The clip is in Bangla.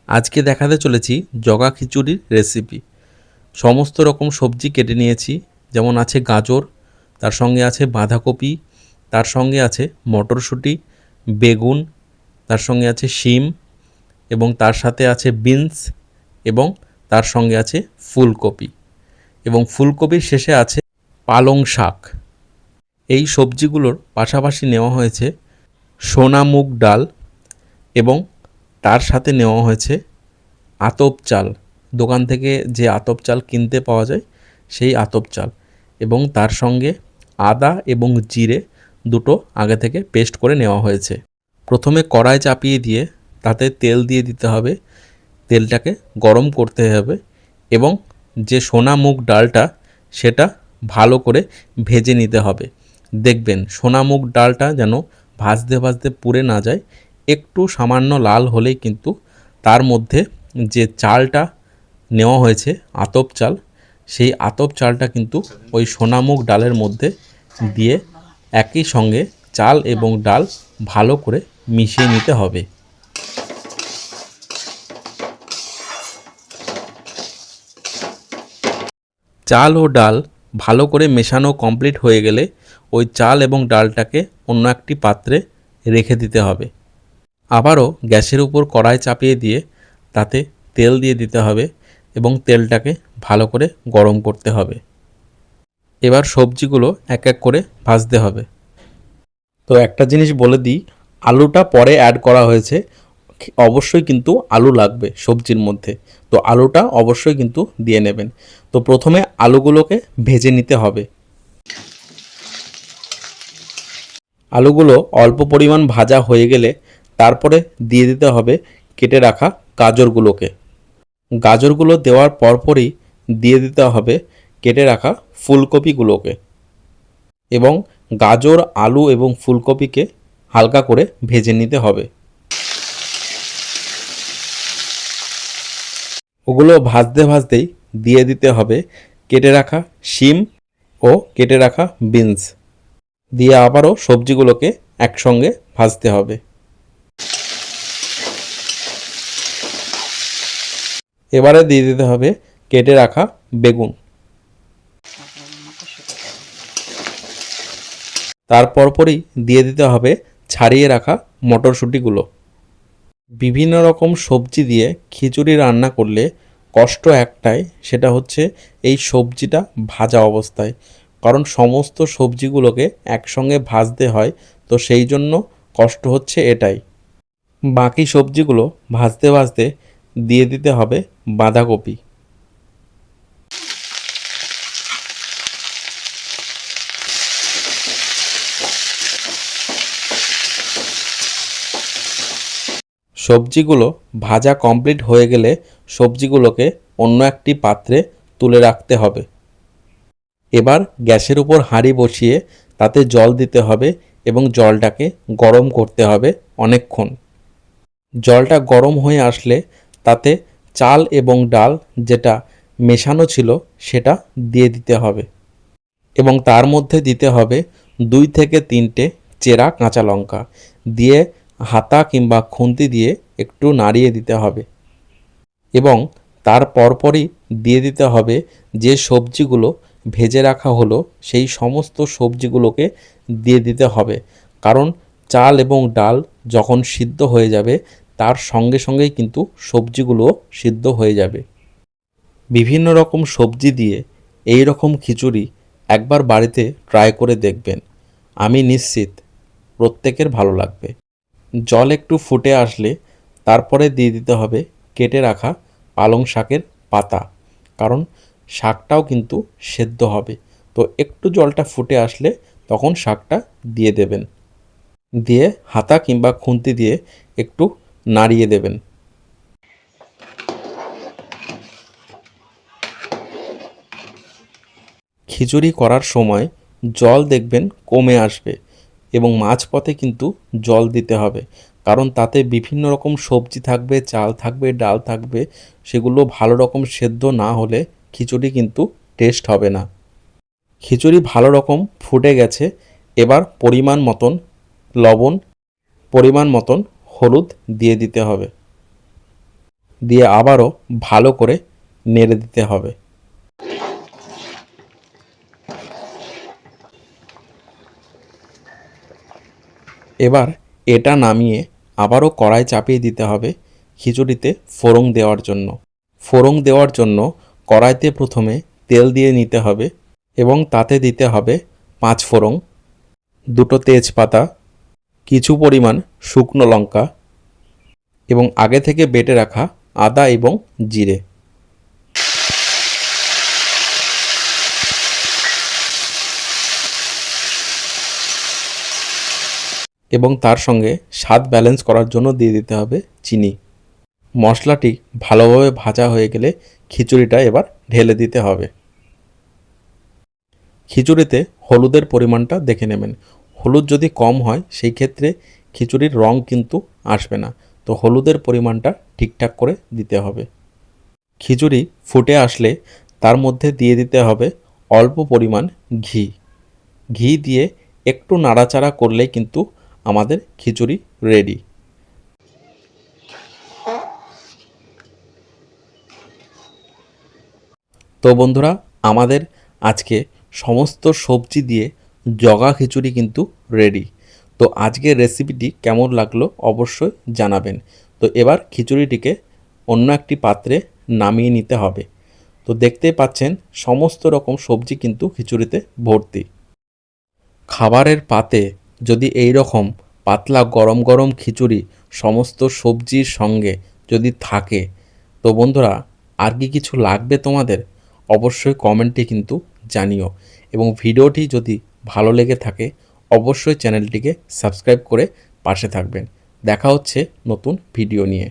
আজকে দেখাতে চলেছি জগা খিচুড়ির রেসিপি। সমস্ত রকম সবজি কেটে নিয়েছি, যেমন আছে গাজর, তার সঙ্গে আছে বাঁধাকপি, তার সঙ্গে আছে মটরশুঁটি, বেগুন, তার সঙ্গে আছে শিম এবং তার সাথে আছে বিনস এবং তার সঙ্গে আছে ফুলকপি এবং ফুলকপির শেষে আছে পালং শাক। এই সবজিগুলোর পাশাপাশি নেওয়া হয়েছে সোনা মুগ ডাল এবং তার সাথে নেওয়া হয়েছে আতপ চাল। দোকান থেকে যে আতপ চাল কিনতে পাওয়া যায় সেই আতপ চাল এবং তার সঙ্গে আদা এবং জিরে দুটো আগে থেকে পেস্ট করে নেওয়া হয়েছে। প্রথমে কড়াই চাপিয়ে দিয়ে তাতে তেল দিয়ে দিতে হবে, তেলটাকে গরম করতে হবে এবং যে সোনা মুগ ডালটা সেটা ভালো করে ভেজে নিতে হবে। দেখবেন সোনা মুগ ডালটা যেন ভাজতে ভাজতে পুড়ে না যায়, একটু সামান্য লাল হলেই কিন্তু তার মধ্যে যে চালটা নেওয়া হয়েছে আতপ চাল, সেই আতপ চালটা কিন্তু ওই সোনামুগ ডালের মধ্যে দিয়ে একই সঙ্গে চাল এবং ডাল ভালো করে মিশিয়ে নিতে হবে। চাল ও ডাল ভালো করে মেশানো কমপ্লিট হয়ে গেলে ওই চাল এবং ডালটাকে অন্য একটি পাত্রে রেখে দিতে হবে। আবারও গ্যাসের উপর কড়াই চাপিয়ে দিয়ে তাতে তেল দিয়ে দিতে হবে এবং তেলটাকে ভালো করে গরম করতে হবে। এবার সবজিগুলো এক এক করে ভাজতে হবে। তো একটা জিনিস বলে দিই, আলুটা পরে অ্যাড করা হয়েছে, অবশ্যই কিন্তু আলু লাগবে সবজির মধ্যে, তো আলুটা অবশ্যই কিন্তু দিয়ে নেবেন। তো প্রথমে আলুগুলোকে ভেজে নিতে হবে। আলুগুলো অল্প পরিমাণ ভাজা হয়ে গেলে তারপরে দিয়ে দিতে হবে কেটে রাখা গাজরগুলোকে। গাজরগুলো দেওয়ার পরপরই দিয়ে দিতে হবে কেটে রাখা ফুলকপিগুলোকে এবং গাজর, আলু এবং ফুলকপিকে হালকা করে ভেজে নিতে হবে। ওগুলো ভাজতে ভাজতেই দিয়ে দিতে হবে কেটে রাখা শিম ও কেটে রাখা বিনস, দিয়ে আবারও সবজিগুলোকে একসঙ্গে ভাজতে হবে। এবারে দিয়ে দিতে হবে কেটে রাখা বেগুন, তারপর পরই দিয়ে দিতে হবে ছাড়িয়ে রাখা মটরশুঁটিগুলো। বিভিন্ন রকম সবজি দিয়ে খিচুড়ি রান্না করলে কষ্ট একটাই, সেটা হচ্ছে এই সবজিটা ভাজা অবস্থায়, কারণ সমস্ত সবজিগুলোকে একসঙ্গে ভাজতে হয়, তো সেই জন্য কষ্ট হচ্ছে এটাই। বাকি সবজিগুলো ভাজতে ভাজতে দিয়ে দিতে হবে বাঁধাকপি। সবজিগুলো ভাজা কমপ্লিট হয়ে গেলে সবজিগুলোকে অন্য একটি পাত্রে তুলে রাখতে হবে। এবার গ্যাসের উপর হাঁড়ি বসিয়ে তাতে জল দিতে হবে এবং জলটাকে গরম করতে হবে অনেকক্ষণ। জলটা গরম হয়ে আসলে তাতে চাল এবং ডাল যেটা মেশানো ছিল সেটা দিয়ে দিতে হবে এবং তার মধ্যে দিতে হবে 2 থেকে 3টে চেরা কাঁচা লঙ্কা, দিয়ে হাতা কিংবা খুন্তি দিয়ে একটু নাড়িয়ে দিতে হবে এবং তার পরপরই দিয়ে দিতে হবে যে সবজিগুলো ভেজে রাখা হলো সেই সমস্ত সবজিগুলোকে দিয়ে দিতে হবে, কারণ চাল এবং ডাল যখন সিদ্ধ হয়ে যাবে তার সঙ্গে সঙ্গেই কিন্তু সবজিগুলো সিদ্ধ হয়ে যাবে। বিভিন্ন রকম সবজি দিয়ে এই রকম খিচুড়ি একবার বাড়িতে ট্রাই করে দেখবেন, আমি নিশ্চিত প্রত্যেকের ভালো লাগবে। জল একটু ফুটে আসলে তারপরে দিয়ে দিতে হবে কেটে রাখা পালং শাকের পাতা, কারণ শাকটাও কিন্তু সেদ্ধ হবে। তো একটু জলটা ফুটে আসলে তখন শাকটা দিয়ে দেবেন, দিয়ে হাতা কিংবা খুন্তি দিয়ে একটু নাড়িয়ে দেবেন। খিচুড়ি করার সময় জল দেখবেন কমে আসবে এবং মাঝপথে কিন্তু জল দিতে হবে, কারণ তাতে বিভিন্ন রকম সবজি থাকবে, চাল থাকবে, ডাল থাকবে, সেগুলো ভালো রকম সেদ্ধ না হলে খিচুড়ি কিন্তু টেস্ট হবে না। খিচুড়ি ভালো রকম ফুটে গেছে, এবার পরিমাণ মতন লবণ, পরিমাণ মতন হলুদ দিয়ে দিতে হবে। দিয়ে আবারও ভালো করে নেড়ে দিতে হবে। এবার এটা নামিয়ে আবারও কড়াই চাপিয়ে দিতে হবে খিচুড়িতে ফোড়ন দেওয়ার জন্য। ফোড়ন দেওয়ার জন্য কড়াইতে প্রথমে তেল দিয়ে নিতে হবে এবং তাতে দিতে হবে 5 ফোড়ন, 2টো তেজপাতা, কিছু পরিমাণ শুকনো লঙ্কা এবং আগে থেকে বেটে রাখা আদা এবং জিরে। এবং তার সঙ্গে স্বাদ ব্যালেন্স করার জন্য দিয়ে দিতে হবে চিনি। মশলাটি ভালোভাবে ভাজা হয়ে গেলে খিচুড়িটা এবার ঢেলে দিতে হবে। খিচুড়িতে হলুদের পরিমাণটা দেখে নেবেন। হলুদ যদি কম হয় সেই ক্ষেত্রে খিচুড়ির রং কিন্তু আসবে না, তো হলুদের পরিমাণটা ঠিকঠাক করে দিতে হবে। খিচুড়ি ফুটে আসলে তার মধ্যে দিয়ে দিতে হবে অল্প পরিমাণ ঘি। ঘি দিয়ে একটু নাড়াচাড়া করলেই কিন্তু আমাদের খিচুড়ি রেডি। তো বন্ধুরা, আমাদের আজকে সমস্ত সবজি দিয়ে জগা খিচুড়ি কিন্তু রেডি। তো আজকের রেসিপিটি কেমন লাগলো অবশ্যই জানাবেন। তো এবার খিচুড়িটিকে অন্য একটি পাত্রে নামিয়ে নিতে হবে। তো দেখতেই পাচ্ছেন সমস্ত রকম সবজি কিন্তু খিচুড়িতে ভর্তি। খাবারের পাতে যদি এই রকম পাতলা গরম গরম খিচুড়ি সমস্ত সবজির সঙ্গে যদি থাকে, তো বন্ধুরা আর কি কিছু লাগবে তোমাদের? অবশ্যই কমেন্টে কিন্তু জানিও। এবং ভিডিওটি যদি ভালো লেগে থাকে অবশ্যই চ্যানেলটিকে সাবস্ক্রাইব করে পাশে থাকবেন। দেখা হচ্ছে নতুন ভিডিও নিয়ে।